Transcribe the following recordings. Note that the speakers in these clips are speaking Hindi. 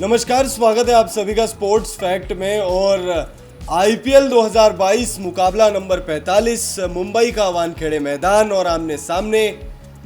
नमस्कार, स्वागत है आप सभी का स्पोर्ट्स फैक्ट में। और आईपीएल 2022 मुकाबला नंबर 45 मुंबई का वानखेड़े मैदान और आमने सामने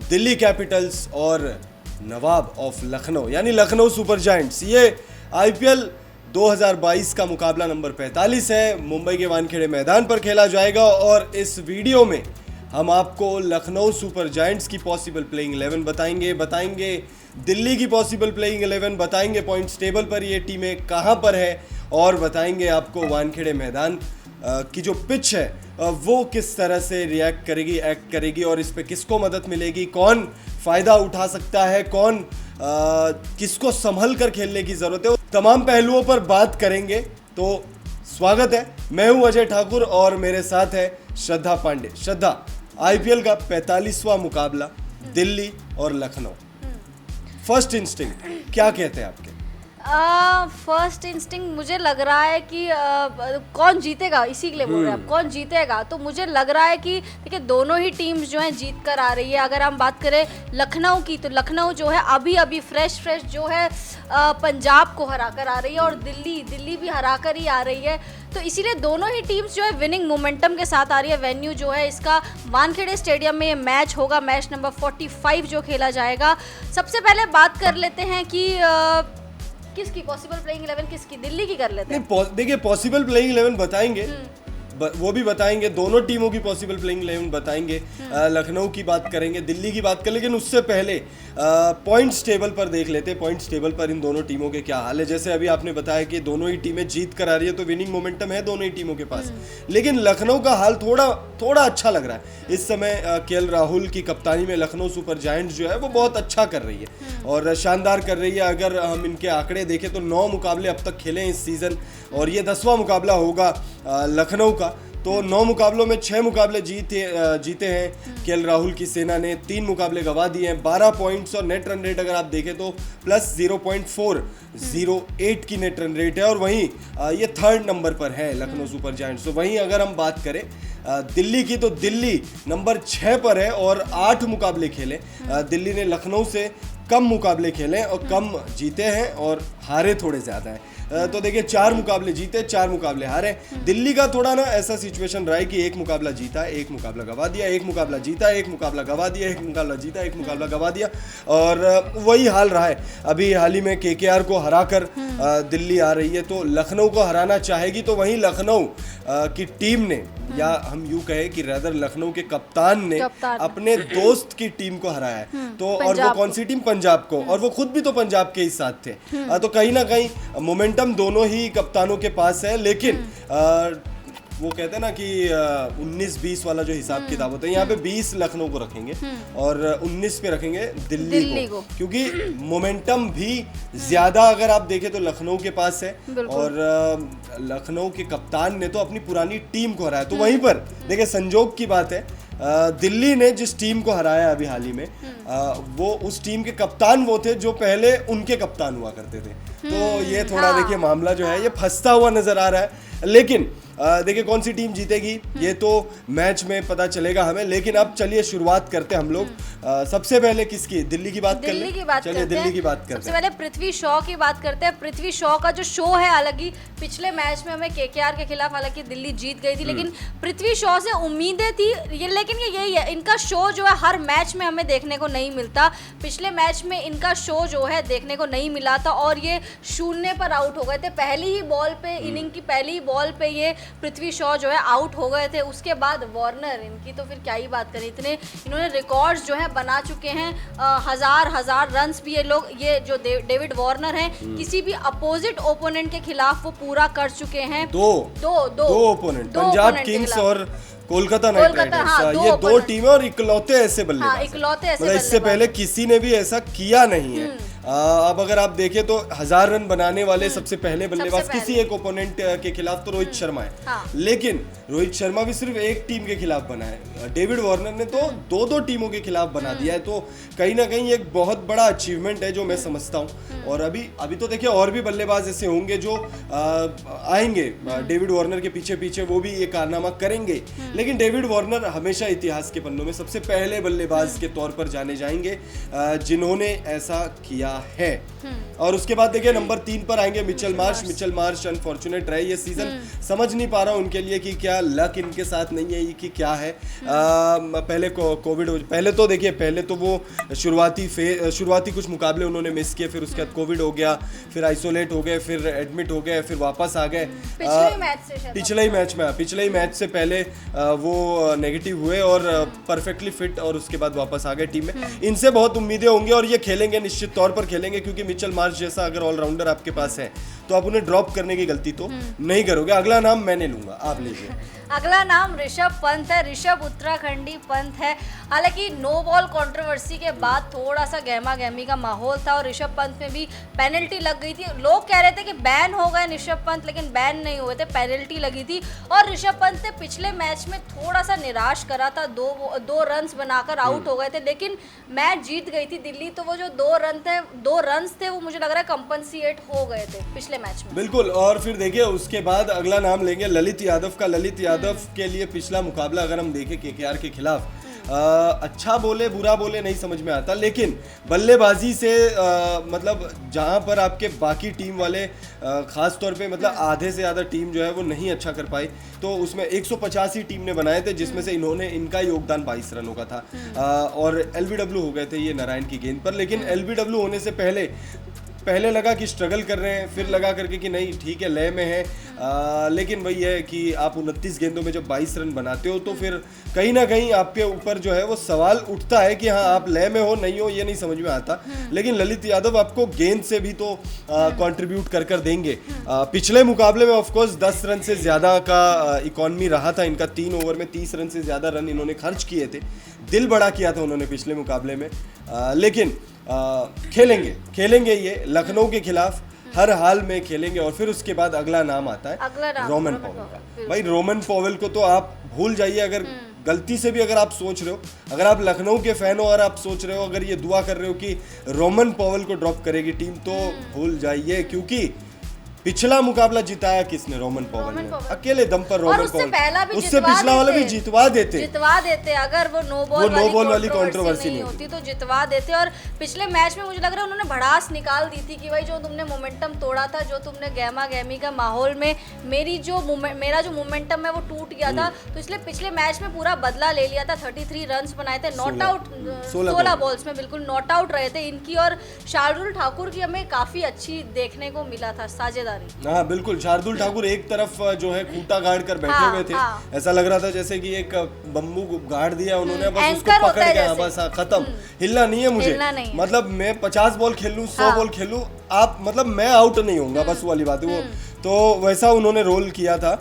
दिल्ली कैपिटल्स और नवाब ऑफ लखनऊ यानी लखनऊ सुपर जायंट्स। ये आईपीएल 2022 का मुकाबला नंबर 45 है, मुंबई के वानखेड़े मैदान पर खेला जाएगा। और इस वीडियो में हम आपको लखनऊ सुपर जायंट्स की पॉसिबल प्लेइंग 11 बताएंगे दिल्ली की पॉसिबल प्लेइंग 11 बताएंगे, पॉइंट्स टेबल पर ये टीमें कहां पर है, और बताएंगे आपको वानखेड़े मैदान की जो पिच है वो किस तरह से रिएक्ट करेगी, एक्ट करेगी, और इस पे किसको मदद मिलेगी, कौन फ़ायदा उठा सकता है, कौन किसको संभल कर खेलने की ज़रूरत है, तमाम पहलुओं पर बात करेंगे। तो स्वागत है, मैं हूं अजय ठाकुर और मेरे साथ है श्रद्धा पांडे। श्रद्धा, आईपीएल का 45वां मुकाबला दिल्ली और लखनऊ, फर्स्ट इंस्टिंक्ट क्या कहते हैं आपके? फर्स्ट इंस्टिंक्ट मुझे लग रहा है कि कौन जीतेगा, इसी के लिए बोल रहे हैं आप, कौन जीतेगा। तो मुझे लग रहा है कि देखिए दोनों ही टीम्स जो हैं जीत कर आ रही है। अगर हम बात करें लखनऊ की, तो लखनऊ जो है अभी फ्रेश जो है पंजाब को हरा कर आ रही है, और दिल्ली भी हरा कर ही आ रही है। तो इसीलिए दोनों ही टीम्स जो है विनिंग मोमेंटम के साथ आ रही है। वेन्यू जो है इसका वानखेड़े स्टेडियम में ये मैच होगा, मैच नंबर 45 जो खेला जाएगा। सबसे पहले बात कर लेते हैं कि किसकी पॉसिबल प्लेइंग 11 किसकी, दिल्ली की कर लेते हैं। देखिए पॉसिबल प्लेइंग 11 बताएंगे, वो भी बताएंगे, दोनों टीमों की पॉसिबल प्लेइंग 11 बताएंगे, लखनऊ की बात करेंगे, दिल्ली की बात करें। लेकिन उससे पहले पॉइंट्स टेबल पर देख लेते हैं, पॉइंट्स टेबल पर इन दोनों टीमों के क्या हाल है। जैसे अभी आपने बताया कि दोनों ही टीमें जीत कर आ रही है, तो विनिंग मोमेंटम है दोनों ही टीमों के पास। लेकिन लखनऊ का हाल थोड़ा अच्छा लग रहा है इस समय। केएल राहुल की कप्तानी में लखनऊ सुपर जायंट्स जो है वो बहुत अच्छा कर रही है और शानदार कर रही है। अगर हम इनके आंकड़े देखें तो 9 मुकाबले अब तक खेले हैं इस सीज़न, और ये 10वां मुकाबला होगा लखनऊ का। तो 9 मुकाबलों में 6 मुकाबले जीते हैं केएल राहुल की सेना ने, 3 मुकाबले गंवा दिए हैं, 12 पॉइंट्स, और नेट रन रेट अगर आप देखें तो प्लस 0.408 की नेट रन रेट है। और वहीं ये 3rd नंबर पर है लखनऊ सुपर जायंट्स। तो वहीं अगर हम बात करें दिल्ली की, तो दिल्ली नंबर 6 पर है और 8 मुकाबले खेले। दिल्ली ने लखनऊ से कम मुकाबले खेले और कम जीते हैं, और हारे थोड़े ज़्यादा हैं। तो देखिए 4 मुकाबले जीते, 4 मुकाबले हारे। दिल्ली का थोड़ा ना ऐसा सिचुएशन रहा है कि 1 मुकाबला जीता, 1 मुकाबला गवा दिया, 1 मुकाबला जीता, 1 मुकाबला गवा दिया, 1 मुकाबला जीता, 1 मुकाबला गवा दिया, और वही हाल रहा है। अभी हाल ही में केकेआर को हराकर दिल्ली आ रही है, तो लखनऊ को हराना चाहेगी। तो वहीं लखनऊ की टीम ने, या हम यूं कहें कि रैदर लखनऊ के कप्तान ने अपने दोस्त की टीम को हराया है। तो और वो कौन सी टीम? पंजाब को, और वो खुद भी तो पंजाब के ही साथ थे। तो कहीं ना कहीं मोमेंटम दोनों ही कप्तानों के पास है। लेकिन वो कहते हैं ना कि 19-20 वाला जो हिसाब किताब होता है, यहाँ पे 20 लखनऊ को रखेंगे और 19 पे रखेंगे दिल्ली को, क्योंकि मोमेंटम भी ज्यादा अगर आप देखें तो लखनऊ के पास है। और लखनऊ के कप्तान ने तो अपनी पुरानी टीम को हराया। तो वहीं पर देखिए संजोग की बात है, दिल्ली ने जिस टीम को हराया अभी हाल ही में, वो उस टीम के कप्तान वो थे जो पहले उनके कप्तान हुआ करते थे। तो ये थोड़ा देखिए मामला जो है ये फंसता हुआ नजर आ रहा है। लेकिन देखिए कौन सी टीम जीतेगी ये तो मैच में पता चलेगा हमें। लेकिन अब चलिए शुरुआत करते हैं हम लोग। सबसे पहले किसकी? दिल्ली की बात चलिए दिल्ली की बात करते हैं। सबसे पहले पृथ्वी शॉ की बात करते हैं। पृथ्वी शॉ का जो शो है, हालांकि पिछले मैच में हमें केकेआर के खिलाफ हालांकि दिल्ली जीत गई थी, लेकिन पृथ्वी शॉ से उम्मीदें थी ये, लेकिन ये यही है, इनका शो जो है हर मैच में हमें देखने को नहीं मिलता। पिछले मैच में इनका शो जो है देखने को नहीं मिला था, और ये 0 पर आउट हो गए थे पहली ही बॉल पे। इनिंग की पहली ही बॉल पे ये पृथ्वी शॉ जो है आउट हो गए थे। उसके बाद वार्नर, इनकी तो फिर क्या ही बात करें, इतने इन्होंने रिकॉर्ड्स जो है बना चुके हैं, हजार रन्स भी ये जो डेविड वार्नर हैं किसी भी अपोजिट ओपोनेंट के खिलाफ वो पूरा कर चुके हैं। दो ओपोनेंट, पंजाब किंग्स और कोलकाता नाइट राइडर्स, ये 2 टीमें और इकलौते ऐसे बल्लेबाज, मतलब इससे पहले किसी ने भी ऐसा किया नहीं है। अब अगर आप देखें तो 1000 रन बनाने वाले सबसे पहले बल्लेबाज किसी एक ओपोनेंट के खिलाफ तो रोहित शर्मा है। लेकिन रोहित शर्मा भी सिर्फ एक टीम के खिलाफ बना है, डेविड वार्नर ने तो 2 टीमों के खिलाफ बना दिया है। तो कहीं ना कहीं एक बहुत बड़ा अचीवमेंट है जो मैं समझता हूँ। और अभी तो देखिए और भी बल्लेबाज ऐसे होंगे जो आएंगे डेविड वार्नर के पीछे वो भी ये कारनामा करेंगे। लेकिन डेविड वार्नर हमेशा इतिहास के पन्नों में सबसे पहले बल्लेबाज के तौर पर जाने जाएंगे जिन्होंने ऐसा किया किया है। और उसके बाद देखिए नंबर 3 पर आएंगे मिचेल मार्श अनफॉर्चुनेट रहे ये सीजन, समझ नहीं पा रहा हूं उनके लिए कि क्या लक इनके साथ नहीं है कि क्या है। पहले कोविड, पहले तो देखिए पहले तो वो शुरुआती कुछ मुकाबले उन्होंने मिस किए, फिर उसके बाद कोविड हो गया, फिर आइसोलेट हो गए, फिर एडमिट हो गए, फिर वापस आ गए पिछले ही मैच से पहले वो नेगेटिव हुए और परफेक्टली फिट, और उसके बाद वापस आ गए टीम में। इनसे बहुत उम्मीदें होंगी और ये खेलेंगे, निश्चित तौर पर खेलेंगे, क्योंकि मिचेल मार्श जैसा अगर ऑलराउंडर आपके पास है तो आप उन्हें ड्रॉप करने की गलती तो नहीं करोगे। अगला नाम मैंने लूंगा, आप लीजिए। अगला नाम ऋषभ पंत है। ऋषभ उत्तराखंडी पंत है। हालांकि नो बॉल कंट्रोवर्सी के बाद थोड़ा सा गहमा गहमी का माहौल था और ऋषभ पंत में भी पेनल्टी लग गई थी। लोग कह रहे थे कि बैन हो गए ऋषभ पंत, लेकिन बैन नहीं हुए थे, पेनल्टी लगी थी। और ऋषभ पंत ने पिछले मैच में थोड़ा सा निराश करा था, दो रन्स बनाकर आउट हो गए थे, लेकिन मैच जीत गई थी दिल्ली। तो वो जो दो रन्स थे वो मुझे लग रहा है कंपनसेट हो गए थे पिछले मैच में। बिल्कुल। और फिर देखिए उसके बाद अगला नाम लेंगे ललित यादव का। ललित यादव के लिए पिछला मुकाबला अगर हम देखें केकेआर के खिलाफ, अच्छा बोले बुरा बोले नहीं समझ में आता, लेकिन बल्लेबाजी से मतलब जहां पर आपके बाकी टीम वाले खास तौर पे मतलब आधे से ज़्यादा टीम जो है वो नहीं अच्छा कर पाई, तो उसमें 150 ही टीम ने बनाए थे, जिसमें से इनका योगदान 22 रनों का था। और एलबीडब्ल्यू हो गए थे ये नारायण की गेंद पर, लेकिन एलबीडब्ल्यू होने से पहले लगा कि स्ट्रगल कर रहे हैं, फिर लगा करके कि नहीं ठीक है लय में है, लेकिन वही है कि आप 29 गेंदों में जब 22 रन बनाते हो तो फिर कहीं ना कहीं आपके ऊपर जो है वो सवाल उठता है कि हाँ आप लय में हो नहीं हो, ये नहीं समझ में आता। लेकिन ललित यादव आपको गेंद से भी तो कंट्रीब्यूट कर देंगे। पिछले मुकाबले में ऑफकोर्स 10 रन से ज़्यादा का इकॉनमी रहा था इनका, 3 ओवर में 30 रन से ज़्यादा रन इन्होंने खर्च किए थे, दिल बड़ा किया था उन्होंने पिछले मुकाबले में। लेकिन खेलेंगे ये लखनऊ के खिलाफ, हर हाल में खेलेंगे। और फिर उसके बाद अगला नाम आता है रोमन पॉवेल का। भाई रोमन पॉवेल को तो आप भूल जाइए, अगर गलती से भी अगर आप सोच रहे हो, अगर आप लखनऊ के फैन हो और आप सोच रहे हो, अगर ये दुआ कर रहे हो कि रोमन पॉवेल को ड्रॉप करेगी टीम, तो भूल जाइए, क्योंकि पिछला मुकाबला जिताया किसने? रोमन पॉवेल ने, अकेले दम पर रोमन पॉवेल। उससे पिछला वाला भी जितवा देते अगर वो नो बॉल वाली कंट्रोवर्सी नहीं होती तो जितवा देते। और पिछले मैच में मुझे लग रहा है उन्होंने भड़ास निकाल दी थी कि भाई जो तुमने मोमेंटम तोड़ा था, जो तुमने गहमा गहमी का माहौल में मेरा जो मोमेंटम है वो टूट गया था, तो इसलिए पिछले मैच में पूरा बदला ले लिया था। 33 रन बनाए थे, नॉट आउट 16 बॉल्स में बिल्कुल नॉट आउट रहे थे इनकी। और शार्दुल ठाकुर की हमें काफी अच्छी देखने को मिला था साझेदारी। हाँ बिल्कुल, शार्दुल ठाकुर एक तरफ जो है खूंटा गाड़ कर बैठे हुए थे, ऐसा लग रहा था जैसे कि एक बम्बू गाड़ दिया उन्होंने, बस उसको पकड़ के बस खत्म, हिलना नहीं है मुझे, मतलब मैं 50 बॉल खेल लूं, 100 बॉल खेलूं, आप मतलब मैं आउट नहीं होऊंगा, बस वाली बात है वो। तो वैसा उन्होंने रोल किया था।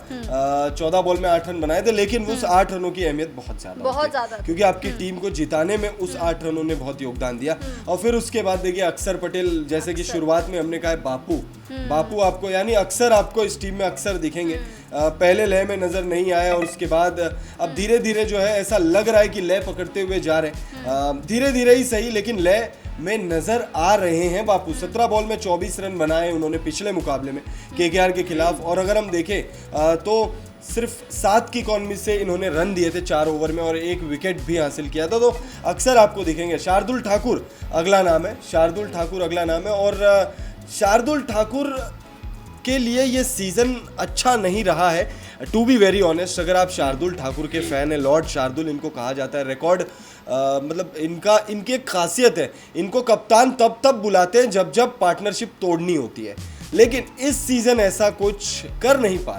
14 बॉल में 8 रन बनाए थे, लेकिन उस 8 रनों की अहमियत बहुत ज्यादा, क्योंकि आपकी टीम को जिताने में उस 8 रनों ने बहुत योगदान दिया। और फिर उसके बाद देखिए अक्षर पटेल, जैसे कि शुरुआत में हमने कहा है बापू आपको, यानी अक्सर आपको इस टीम में अक्सर दिखेंगे। पहले लय में नजर नहीं आया और उसके बाद अब धीरे धीरे जो है ऐसा लग रहा है कि लय पकड़ते हुए जा रहे, धीरे धीरे ही सही, लेकिन लय में नजर आ रहे हैं बापू। 17 बॉल में 24 रन बनाए उन्होंने पिछले मुकाबले में केकेआर के खिलाफ। और अगर हम देखें तो सिर्फ 7 की इकॉनमी से इन्होंने रन दिए थे 4 ओवर में और 1 विकेट भी हासिल किया था। तो अक्सर आपको दिखेंगे। शार्दुल ठाकुर अगला नाम है, और शार्दुल ठाकुर के लिए ये सीजन अच्छा नहीं रहा है, टू बी वेरी ऑनेस्ट। अगर आप शार्दुल ठाकुर के फैन हैं, लॉर्ड शार्दुल इनको कहा जाता है, रिकॉर्ड मतलब इनकी एक खासियत है, इनको कप्तान तब बुलाते हैं जब पार्टनरशिप तोड़नी होती है, लेकिन इस सीजन ऐसा कुछ कर नहीं पा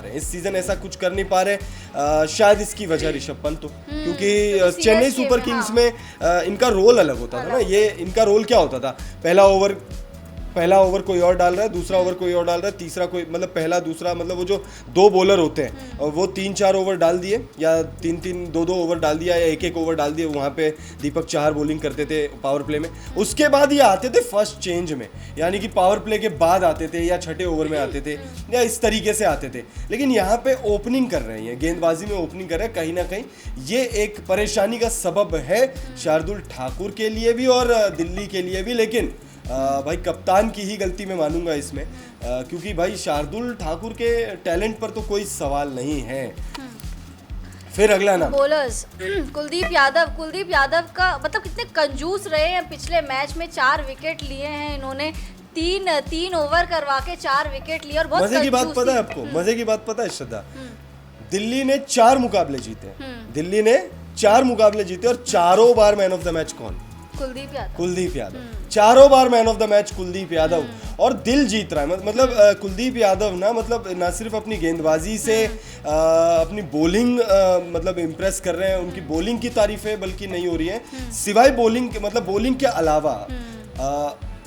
रहे। शायद इसकी वजह ऋषभ पंत, क्योंकि चेन्नई सुपर किंग्स में इनका रोल अलग होता था ना। ये इनका रोल क्या होता था, पहला ओवर कोई और डाल रहा है, दूसरा ओवर कोई और डाल रहा है, तीसरा कोई, मतलब पहला दूसरा, मतलब वो जो 2 बॉलर होते हैं और वो 3-4 ओवर डाल दिए, या 3-3 2-2 ओवर डाल दिया, या 1-1 ओवर डाल दिए। वहाँ पे दीपक चाहर बॉलिंग करते थे पावर प्ले में, उसके बाद ये आते थे फर्स्ट चेंज में, यानी कि पावर प्ले के बाद आते थे या छठे ओवर में आते थे, या इस तरीके से आते थे। लेकिन यहाँ पे ओपनिंग कर रहे हैं, गेंदबाजी में ओपनिंग कर रहे हैं। कहीं ना कहीं ये एक परेशानी का सबब है शार्दुल ठाकुर के लिए भी और दिल्ली के लिए भी। लेकिन भाई कप्तान की ही गलती मैं मानूंगा इसमें, क्योंकि भाई शार्दुल ठाकुर के टैलेंट पर तो कोई सवाल नहीं है। फिर अगला नाम बॉलर्स कुलदीप यादव का मतलब कितने कंजूस रहे हैं पिछले मैच में, 4 विकेट लिए हैं इन्होंने, तीन ओवर करवा के 4 विकेट लिए और बहुत मजे की बात पता है आपको, मजे की बात पता है श्रद्धा, दिल्ली ने 4 मुकाबले जीते, दिल्ली ने 4 मुकाबले जीते और चारों बार मैन ऑफ द मैच कौन? कुलदीप यादव। चारों बार man of the match Kuldeep Yadav, और दिल जीत रहा है। मतलब कुलदीप यादव ना, मतलब ना सिर्फ अपनी गेंदबाजी से अपनी बॉलिंग मतलब इम्प्रेस कर रहे हैं, उनकी बॉलिंग की तारीफें बल्कि नहीं हो रही है, सिवाय बॉलिंग मतलब बॉलिंग के अलावा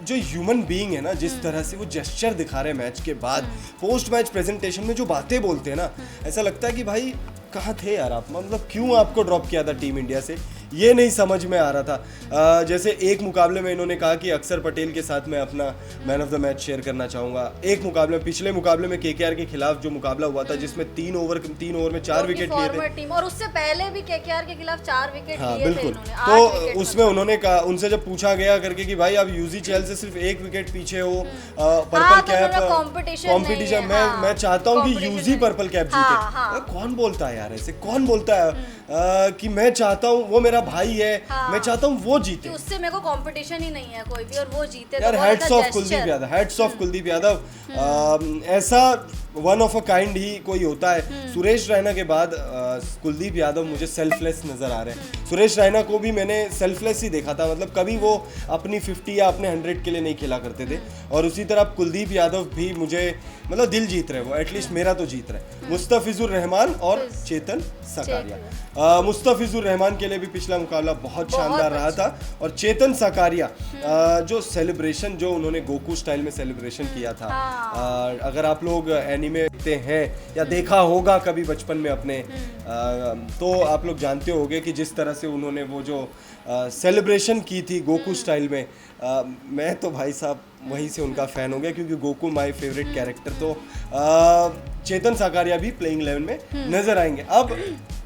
जो ह्यूमन बीइंग है ना, जिस तरह से वो जेस्चर दिखा रहे हैं मैच के बाद, पोस्ट मैच प्रेजेंटेशन में जो बातें बोलते हैं ना, ऐसा लगता है कि भाई कहाँ थे यार आप, मतलब क्यों आपको ड्रॉप किया था टीम इंडिया से, ये नहीं समझ में आ रहा था। जैसे एक मुकाबले में इन्होंने कहा कि अक्षर पटेल के साथ मैं अपना man of the match share करना चाहूँगा। एक मुकाबले में, पिछले मुकाबले में केकेआर के खिलाफ जो मुकाबला हुआ था जिसमें 3 ओवर में 4 विकेट लिए थे, और उससे पहले भी केकेआर के खिलाफ 4 विकेट लिए बिल्कुल। तो उसमें उन्होंने कहा, उनसे जब पूछा गया करके कि भाई आप यूजी चहल से सिर्फ 1 विकेट पीछे हो, पर्पल कैप कॉम्पिटिशन, मैं चाहता हूँ कि यूजी पर्पल कैप जीते। कौन बोलता है यार ऐसे, कौन बोलता है कि मैं चाहता हूँ, वो मेरा भाई है, मैं चाहता हूँ वो जीते, उससे मेरे को कंपटीशन ही नहीं है कोई भी, और वो जीते यार। Heads off Kuldeep Yadav, heads off Kuldeep Yadav. ऐसा वन ऑफ अ काइंड ही कोई होता है। सुरेश रैना के बाद कुलदीप यादव मुझे सेल्फलेस नजर आ रहे हैं। सुरेश रैना को भी मैंने सेल्फलेस ही देखा था, मतलब कभी वो अपनी 50 या अपने 100 के लिए नहीं खेला करते थे, और उसी तरह कुलदीप यादव भी मुझे मतलब दिल जीत रहे, वो एटलीस्ट मेरा तो जीत रहे। मुस्तफिजुर रहमान और चेतन सकारिया। मुस्तफिजुर रहमान के लिए भी पिछला मुकाबला बहुत शानदार रहा था, और चेतन सकारिया जो सेलिब्रेशन जो उन्होंने गोकू स्टाइल में सेलिब्रेशन किया था, अगर आप लोग एनीमे देखते हैं या देखा होगा कभी बचपन में अपने, तो आप लोग जानते होंगे कि जिस तरह से उन्होंने वो जो सेलिब्रेशन की थी गोकू स्टाइल में, मैं तो भाई साहब वहीं से उनका फ़ैन हो गया, क्योंकि गोकू माय फेवरेट कैरेक्टर। तो चेतन सकारिया भी प्लेइंग 11 में नजर आएंगे। अब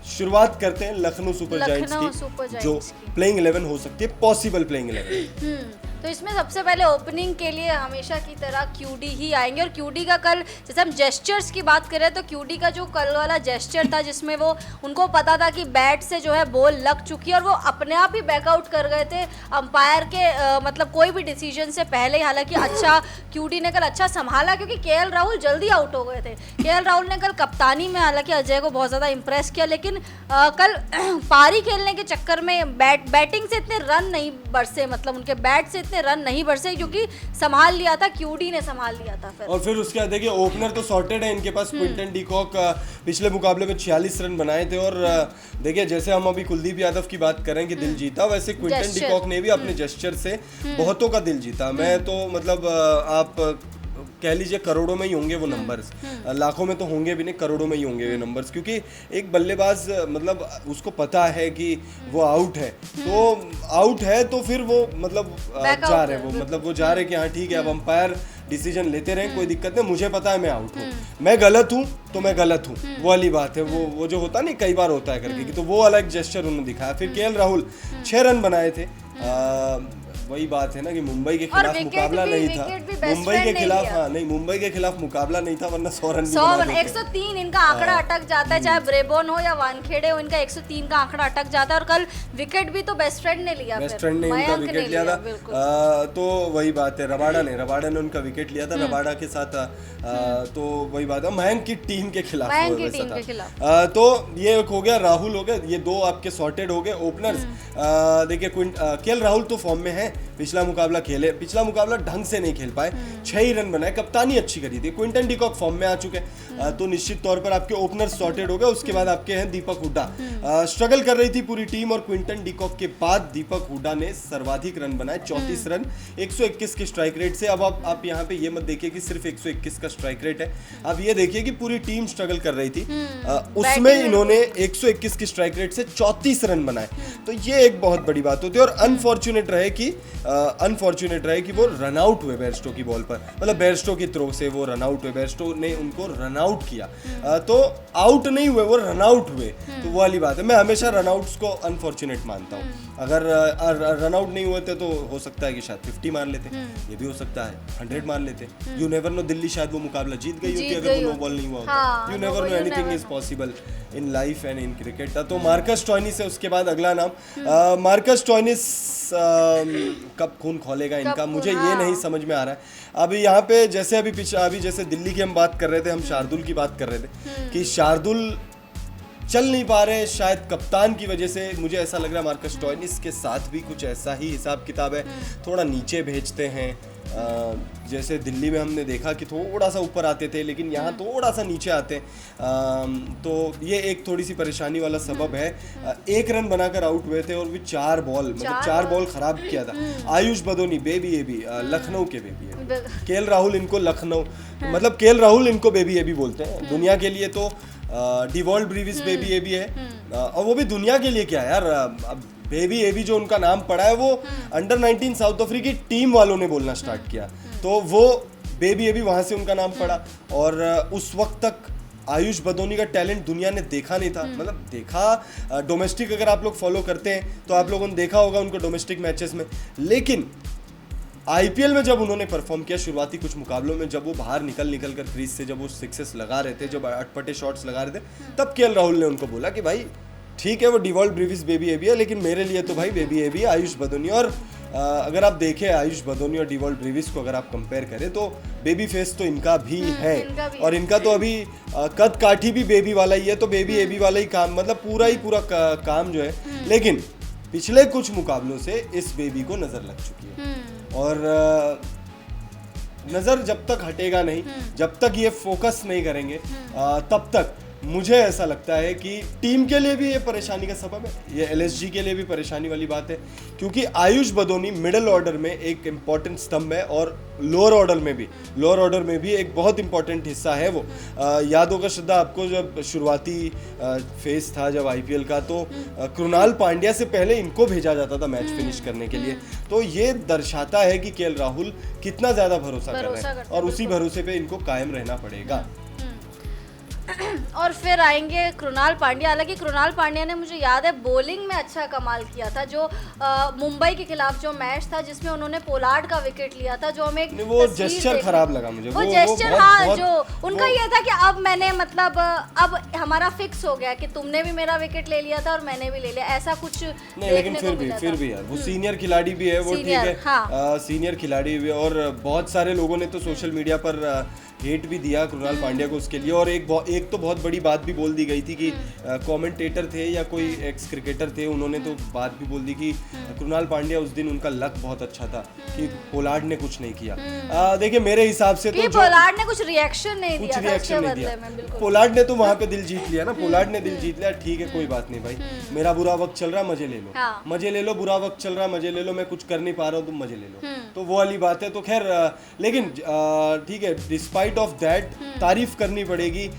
शुरुआत करते हैं लखनऊ सुपर जायंट्स की, जो प्लेइंग 11 हो सकती है, पॉसिबल प्लेइंग 11। तो इसमें सबसे पहले ओपनिंग के लिए हमेशा की तरह क्यूडी ही आएंगे, और क्यूडी का कल जैसे हम जेस्चर्स की बात करें तो क्यूडी का जो कल वाला जेस्चर था, जिसमें वो उनको पता था कि बैट से जो है बॉल लग चुकी है, और वो अपने आप ही बैकआउट कर गए थे अंपायर के मतलब कोई भी डिसीजन से पहले ही। हालांकि अच्छा क्यूडी ने कल अच्छा संभाला, क्योंकि केएल राहुल जल्दी आउट हो गए थे। केएल राहुल ने कल कप्तानी में हालांकि अजय को बहुत ज़्यादा इंप्रेस किया, लेकिन कल पारी खेलने के चक्कर में बैटिंग से इतने रन नहीं बरसे, मतलब उनके बैट से इतने रन नहीं बरसे, क्योंकि संभाल लिया था, क्यूडी ने संभाल लिया था फिर। और फिर उसके बाद देखिए ओपनर तो सॉर्टेड है इनके पास। क्विंटन डीकॉक पिछले मुकाबले में 46 रन बनाए थे, और देखिए जैसे हम अभी कुलदीप यादव की बात करें कि दिल जीता, वैसे क्विंटन डीकॉक ने भी अपने जेस्चर से बहुतों का दिल जीता। मैं तो मतलब आप कह लीजिए करोड़ों में ही होंगे वो नंबर्स, लाखों में तो होंगे भी नहीं, करोड़ों में ही होंगे ये नंबर्स, क्योंकि एक बल्लेबाज मतलब उसको पता है कि वो आउट है, तो फिर वो मतलब जा रहे, वो मतलब वो जा रहे कि हाँ ठीक है, अब अंपायर डिसीजन लेते रहें, कोई दिक्कत नहीं, मुझे पता है मैं आउट हूँ, मैं गलत हूँ तो मैं गलत हूँ, वो वाली बात है। वो जो होता नहीं कई बार होता है करके, कि तो वो वाला एक जेस्चर उन्होंने दिखाया। फिर केएल राहुल 6 रन बनाए थे। वही बात है ना कि मुंबई के खिलाफ मुकाबला नहीं था, मुंबई के खिलाफ, हाँ नहीं, मुंबई के खिलाफ मुकाबला नहीं था, वरना 100 रन 103 इनका आंकड़ा अटक जाता है, चाहे ब्रेबोन हो या वानखेड़े हो, इनका 103 का आंकड़ा अटक जाता है। और कल विकेट भी तो बेस्ट फ्रेंड ने लिया, बेस्ट फ्रेंड ने उनका विकेट लिया था। तो वही बात है, रबाडा ने उनका विकेट लिया था, रबाडा के साथ। तो वही बात है, मयंक की टीम के खिलाफ। तो ये हो गया, राहुल हो गया, ये 2 आपके सॉर्टेड हो गए ओपनर्स। देखिए केएल राहुल तो फॉर्म में है, पिछला मुकाबला खेले, पिछला मुकाबला ढंग से नहीं खेल पाए, 6 ही रन बनाए, कप्तानी अच्छी करी थी। क्विंटन डीकॉक फॉर्म में आ चुके हैं, तो निश्चित तौर पर आपके ओपनर सॉर्टेड हो गए। उसके बाद आपके हैं दीपक हुड्डा। स्ट्रगल कर रही थी पूरी टीम, और क्विंटन डीकॉक के बाद दीपक हुड्डा ने सर्वाधिक रन बनाए, 34 रन 121 के स्ट्राइक रेट से। अब आप यहाँ पे ये मत देखिए कि सिर्फ 121 का स्ट्राइक रेट है, अब ये देखिए कि पूरी टीम स्ट्रगल कर रही थी, उसमें इन्होंने 121 की स्ट्राइक रेट से 34 रन बनाए, तो ये एक बहुत बड़ी बात होती है। और अनफॉर्चुनेट रहे कि वो रन आउट हुए बेयरस्टो की बॉल पर, मतलब बेयरस्टो की थ्रो से वो रन आउट हुए, बेयरस्टो ने उनको रन आउट किया, तो आउट नहीं हुए, वो रन आउट हुए। तो वो वाली बात है, मैं हमेशा रन आउट्स को अनफॉर्चुनेट मानता हूँ। अगर रन आउट नहीं हुए थे तो हो सकता है कि शायद 50 मार लेते, ये भी हो सकता है 100 मार लेते, यू नेवर नो, दिल्ली शायद वो मुकाबला जीत गई होती अगर वो नो बॉल नहीं हुआ होता। You never know, anything is possible in life and in cricket. तो मार्कस स्टोइनिस है उसके बाद अगला नाम। मार्कस स्टोइनिस कब खून खोलेगा इनका, मुझे ये नहीं समझ में आ रहा है। अभी यहाँ पे जैसे अभी जैसे दिल्ली की हम बात कर रहे थे, हम शार्दुल की बात कर रहे थे कि शार्दुल चल नहीं पा रहे, शायद कप्तान की वजह से। मुझे ऐसा लग रहा है मार्कस स्टोइनिस के साथ भी कुछ ऐसा ही हिसाब किताब है, थोड़ा नीचे भेजते हैं। जैसे दिल्ली में हमने देखा कि थोड़ा सा ऊपर आते थे, लेकिन यहाँ थोड़ा सा नीचे आते हैं। तो ये एक थोड़ी सी परेशानी वाला सबब है। 1 रन बनाकर आउट हुए थे और भी 4 बॉल, मतलब 4 बॉल खराब किया था। आयुष बदोनी बेबी एबी, लखनऊ के बेबी एबी, केएल राहुल इनको लखनऊ, मतलब केएल राहुल इनको बेबी एबी बोलते हैं। दुनिया के लिए तो डिवॉल्ट ब्रीविस बेबी एबी है, और वो भी दुनिया के लिए क्या है यार, अब बेबी एबी जो उनका नाम पड़ा है वो अंडर 19 साउथ अफ्रीकी टीम वालों ने बोलना स्टार्ट किया, तो वो बेबी एबी वहाँ से उनका नाम पड़ा। और उस वक्त तक आयुष बदोनी का टैलेंट दुनिया ने देखा नहीं था, मतलब देखा डोमेस्टिक, अगर आप लोग फॉलो करते हैं तो आप लोगों ने देखा होगा उनको डोमेस्टिक मैचेस में। लेकिन आईपीएल में जब उन्होंने परफॉर्म किया शुरुआती कुछ मुकाबलों में, जब वो बाहर निकल कर क्रीज से जब वो सिक्सेस लगा रहे थे, जब अटपटे शॉट्स लगा रहे थे, तब केएल राहुल ने उनको बोला कि भाई ठीक है वो डिवॉल्ट ब्रीविस बेबी एबी है, लेकिन मेरे लिए तो भाई बेबी एबी आयुष बदोनी। और अगर आप देखें आयुष बदोनी और डिवॉल्ट ब्रीविस को अगर आप कंपेयर करें तो बेबी फेस तो इनका भी है, और इनका तो अभी कद काठी भी बेबी वाला ही है, तो बेबी एबी वाला ही काम, मतलब पूरा काम जो है। लेकिन पिछले कुछ मुकाबलों से इस बेबी को नजर लग चुकी है, और नज़र जब तक हटेगा नहीं, जब तक ये फोकस नहीं करेंगे, तब तक मुझे ऐसा लगता है कि टीम के लिए भी ये परेशानी का सबब है, ये एलएसजी के लिए भी परेशानी वाली बात है, क्योंकि आयुष बदोनी मिडिल ऑर्डर में एक इम्पॉर्टेंट स्तंभ है, और लोअर ऑर्डर में भी एक बहुत इंपॉर्टेंट हिस्सा है वो। याद होगा श्रद्धा आपको, जब शुरुआती फेज था जब आईपीएल का, तो कृणाल पांड्या से पहले इनको भेजा जाता था मैच फिनिश करने के लिए। तो ये दर्शाता है कि केएल राहुल कितना ज़्यादा भरोसा कर रहे हैं, और उसी भरोसे पे इनको कायम रहना पड़ेगा। और फिर आएंगे कृणाल पांड्या। हालांकि कृणाल पांड्या ने, मुझे याद है, बॉलिंग में अच्छा कमाल किया था, जो मुंबई के खिलाफ जो मैच था जिसमें उन्होंने पोलार्ड का विकेट लिया था, जो हमें वो जेस्चर खराब लगा मुझे, वो जेस्चर, हाँ, जो उनका ये था कि अब मैंने, मतलब अब हमारा फिक्स हो गया कि तुमने भी मेरा विकेट ले लिया था और मैंने भी ले लिया, ऐसा कुछ नहीं। लेकिन फिर भी यार वो सीनियर खिलाड़ी भी है, वो ठीक है, सीनियर खिलाड़ी भी, और बहुत सारे लोगों ने तो सोशल मीडिया पर हेट भी दिया कृणाल पांड्या को उसके लिए। और एक तो बहुत बड़ी बात भी बोल दी गई थी कि कमेंटेटर थे या कोई एक्स क्रिकेटर थे, उन्होंने तो बात भी बोल दी कि कृणाल पांड्या उस दिन उनका लक बहुत अच्छा था कि पोलार्ड ने कुछ नहीं किया। देखिए मेरे हिसाब से तो पोलार्ड ने कुछ रिएक्शन नहीं दिया, पोलार्ड ने तो वहाँ पे दिल जीत लिया ना, पोलार्ड ने दिल जीत लिया, ठीक है कोई बात नहीं भाई, मेरा बुरा वक्त चल रहा है मजे ले लो, मजे ले लो, बुरा वक्त चल रहा है मजे ले लो, मैं कुछ कर नहीं पा रहा हूँ तुम मजे ले लो, तो वो वाली बात है। तो खैर लेकिन ठीक है, डिस्पाइट ऑफ दैट तारीफ करनी पड़ेगी।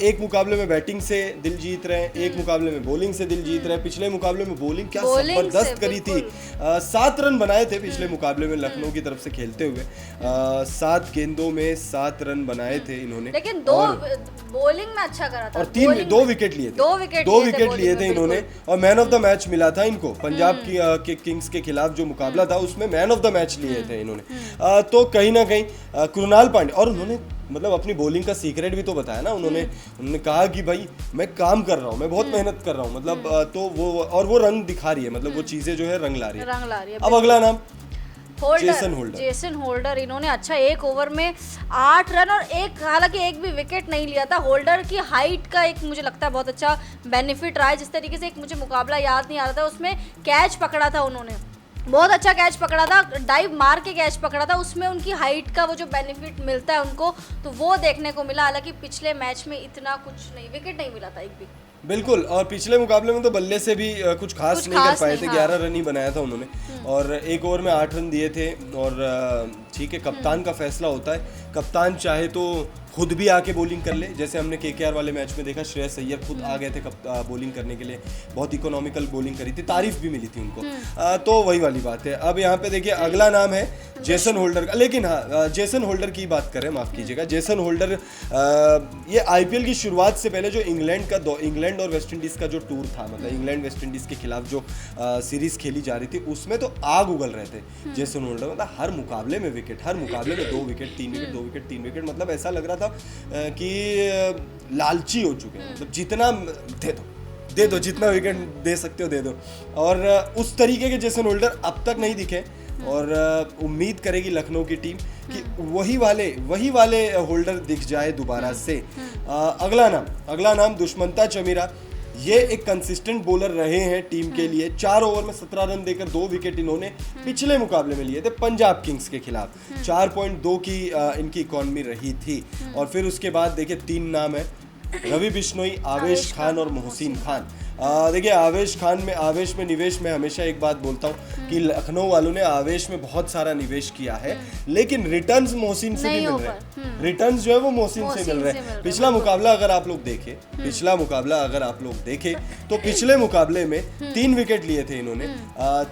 एक मुकाबले में बैटिंग से दिल जीत रहे हैं, एक मुकाबले में बॉलिंग से दिल जीत रहे हैं। पिछले मुकाबले में बॉलिंग क्या जबरदस्त करी थी, 7 रन बनाए थे पिछले मुकाबले में लखनऊ की तरफ से खेलते हुए, 7 गेंदों में 7 रन बनाए थे इन्होंने, लेकिन बॉलिंग में अच्छा करा था, और 2 विकेट लिए थे, 2 विकेट लिए थे इन्होंने, और मैन ऑफ द मैच मिला था इनको। पंजाब की किंग्स के खिलाफ जो मुकाबला था उसमें मैन ऑफ द मैच लिए थे इन्होंने। तो कहीं ना कहीं कृणाल पांड्या, और उन्होंने मतलब अपनी बॉलिंग का सीक्रेट भी तो बताया ना, उन्होंने कहा कि भाई मैं काम कर रहा हूँ, मैं बहुत मेहनत कर रहा हूँ, मतलब तो वो रंग दिखा रही है, मतलब वो चीजें जो है रंग ला रही है। अब अगला नाम जेसन होल्डर। इन्होंने अच्छा 1 ओवर में 8 रन और हालांकि एक भी विकेट नहीं लिया था। होल्डर की हाइट का एक मुझे लगता है बहुत अच्छा बेनिफिट रहा है, जिस तरीके से एक मुझे मुकाबला याद नहीं आ रहा था, उसमें कैच पकड़ा था उन्होंने, बहुत अच्छा कैच पकड़ा था, डाइव मार के कैच पकड़ा था, उसमें उनकी हाइट का वो जो बेनिफिट मिलता है उनको, तो वो देखने को मिला। हालांकि पिछले मैच में इतना कुछ नहीं, विकेट नहीं मिला था एक भी, बिल्कुल। और पिछले मुकाबले में तो बल्ले से भी कुछ खास नहीं कर पाए थे, 11 रन ही बनाया था उन्होंने, और 1 ओवर में 8 रन दिए थे। और ठीक है, कप्तान का फैसला होता है, कप्तान चाहे तो खुद भी आके बॉलिंग कर ले, जैसे हमने केकेआर वाले मैच में देखा, श्रेयस अय्यर खुद आ गए थे बॉलिंग करने के लिए, बहुत इकोनॉमिकल बॉलिंग करी थी, तारीफ भी मिली थी उनको। तो वही वाली बात है। अब यहाँ पे देखिए अगला नाम है जेसन होल्डर का, लेकिन हाँ जेसन होल्डर की बात करें, माफ़ कीजिएगा, जेसन होल्डर ये आईपीएल की शुरुआत से पहले जो इंग्लैंड और वेस्ट इंडीज़ का जो टूर था, मतलब इंग्लैंड वेस्ट इंडीज़ के खिलाफ जो सीरीज़ खेली जा रही थी, उसमें तो आग उगल रहे थे जेसन होल्डर, मतलब हर मुकाबले में विकेट, हर मुकाबले में 2 विकेट 3 विकेट 2 विकेट 3 विकेट, मतलब ऐसा लग रहा था कि लालची हो चुके हैं, मतलब जितना दे दो जितना विकेट दे सकते हो दे दो। और उस तरीके के जेसन होल्डर अब तक नहीं दिखे और उम्मीद करेगी लखनऊ की टीम कि वही वाले होल्डर दिख जाए दोबारा से। अगला नाम दुष्मंता चमीरा। ये एक कंसिस्टेंट बॉलर रहे हैं टीम के लिए। 4 ओवर में 17 रन देकर 2 विकेट इन्होंने पिछले मुकाबले में लिए थे पंजाब किंग्स के खिलाफ। 4.2 की इनकी इकॉनमी रही थी। और फिर उसके बाद देखिए 3 नाम है, रवि बिश्नोई, आवेश खान और मोहसिन खान। देखिए आवेश में निवेश में हमेशा एक बात बोलता हूँ कि लखनऊ वालों ने आवेश में बहुत सारा निवेश किया है, लेकिन रिटर्न्स मोहसिन से भी मिल रहे हैं। रिटर्न्स जो है वो मोहसिन से मिल रहे हैं। पिछला मुकाबला अगर आप लोग देखें तो पिछले मुकाबले में 3 विकेट लिए थे इन्होंने।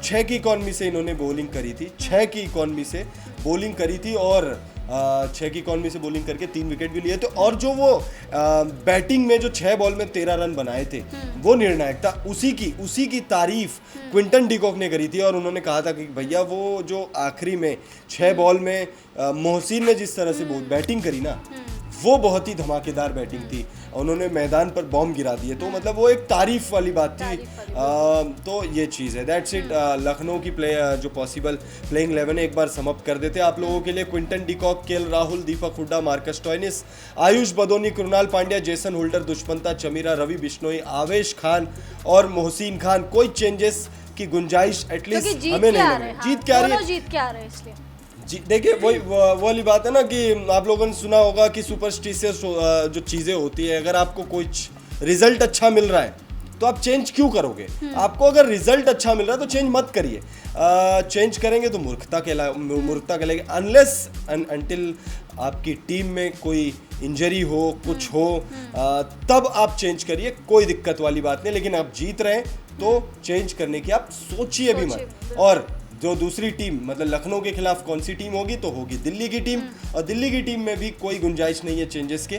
6 की इकॉनमी से इन्होंने बॉलिंग करी थी, 6 की इकॉनमी से बॉलिंग करी थी और 6 की इकॉनमी से बॉलिंग करके 3 विकेट भी लिए थे। और जो वो बैटिंग में जो 6 बॉल में 13 रन बनाए थे वो निर्णायक था। उसी की तारीफ क्विंटन डिकॉक ने करी थी और उन्होंने कहा था कि भैया वो जो आखिरी में 6 बॉल में मोहसिन ने जिस तरह से बैटिंग करी ना, वो बहुत ही धमाकेदार बैटिंग थी। उन्होंने मैदान पर बॉम्ब गिरा दिए, तो मतलब वो एक तारीफ वाली बात थी। तो ये चीज़ है। That's it. लखनऊ की जो पॉसिबल प्लेइंग 11 एक बार समअप कर देते हैं आप लोगों के लिए। Quinton de Kock, KL Rahul, Deepak Hooda, Marcus Stoinis, Ayush Badoni, Krunal Pandya, Jason Holder, Dushmantha Chameera, Ravi Bishnoi, Avesh Khan और मोहसिन खान। कोई चेंजेस की गुंजाइश एटलीस्ट हमें नहीं लग रही। जीत क्या रही है इसलिए देखिए वही वाली बात है ना कि आप लोगों ने सुना होगा कि सुपरस्टिशियस जो चीज़ें होती है, अगर आपको कोई रिजल्ट अच्छा मिल रहा है तो आप चेंज क्यों करोगे? आपको अगर रिजल्ट अच्छा मिल रहा है तो चेंज मत करिए। चेंज करेंगे तो मूर्खता कहलाएगी। अनलेस अनटिल आपकी टीम में कोई इंजरी हो, कुछ हो, तब आप चेंज करिए, कोई दिक्कत वाली बात नहीं। लेकिन आप जीत रहे हैं तो चेंज करने की आप सोचिए भी मत। और जो दूसरी टीम मतलब लखनऊ के खिलाफ कौन सी टीम होगी, तो होगी दिल्ली की टीम। और दिल्ली की टीम में भी कोई गुंजाइश नहीं है चेंजेस के।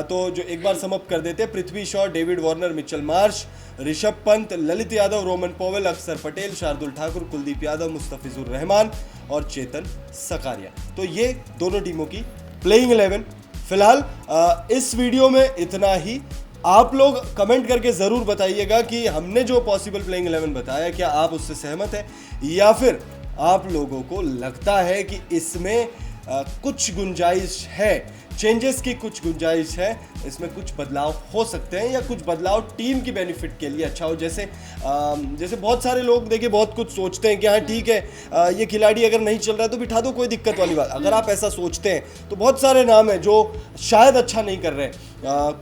तो जो एक बार समअप कर देते हैं, Prithvi Shaw, David Warner, Mitchell Marsh, Rishabh Pant, Lalit Yadav, Rovman Powell, Axar Patel, Shardul Thakur, Kuldeep Yadav, Mustafizur Rahman और चेतन सकारिया। तो ये दोनों टीमों की प्लेइंग 11 फिलहाल इस वीडियो में इतना ही। आप लोग कमेंट करके ज़रूर बताइएगा कि हमने जो पॉसिबल प्लेइंग 11 बताया क्या आप उससे सहमत हैं, या फिर आप लोगों को लगता है कि इसमें कुछ गुंजाइश है, चेंजेस की कुछ गुंजाइश है, इसमें कुछ बदलाव हो सकते हैं या कुछ बदलाव टीम की बेनिफिट के लिए अच्छा हो। जैसे बहुत सारे लोग देखिए बहुत कुछ सोचते हैं कि हाँ ठीक है, ये खिलाड़ी अगर नहीं चल रहा है तो बिठा दो, कोई दिक्कत वाली बात। अगर आप ऐसा सोचते हैं तो बहुत सारे नाम हैं जो शायद अच्छा नहीं कर रहे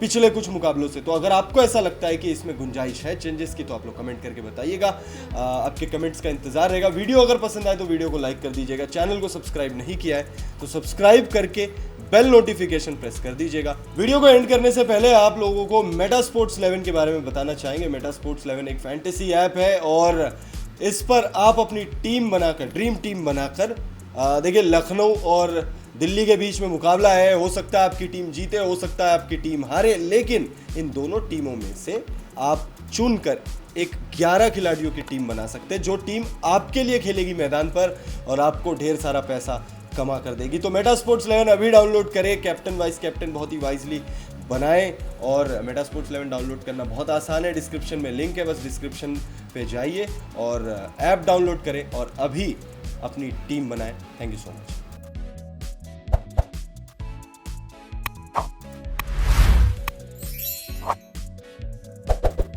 पिछले कुछ मुकाबलों से। तो अगर आपको ऐसा लगता है कि इसमें गुंजाइश है चेंजेस की, तो आप लोग कमेंट करके बताइएगा। आपके कमेंट्स का इंतजार रहेगा। वीडियो अगर पसंद आए तो वीडियो को लाइक कर दीजिएगा। चैनल को सब्सक्राइब नहीं किया है तो सब्सक्राइब करके बेल नोटिफिकेशन प्रेस कर दीजिएगा। वीडियो को एंड करने से पहले आप लोगों को मेटा स्पोर्ट्स 11 के बारे में बताना चाहेंगे। मेटा स्पोर्ट्स 11 एक फैंटेसी ऐप है और इस पर आप अपनी टीम बनाकर, ड्रीम टीम बनाकर, देखिए लखनऊ और दिल्ली के बीच में मुकाबला है। हो सकता है आपकी टीम जीते, हो सकता है आपकी टीम हारे, लेकिन इन दोनों टीमों में से आप चुनकर एक 11 खिलाड़ियों की टीम बना सकते हैं, जो टीम आपके लिए खेलेगी मैदान पर और आपको ढेर सारा पैसा कमा कर देगी। तो मेटा स्पोर्ट्स 11 अभी डाउनलोड करें। कैप्टन वाइस कैप्टन बहुत ही वाइजली बनाएं। और मेटा स्पोर्ट्स 11 डाउनलोड करना बहुत आसान है, डिस्क्रिप्शन में लिंक है, बस डिस्क्रिप्शन पे जाइए और ऐप डाउनलोड करें और अभी अपनी टीम बनाएं। Thank you so much.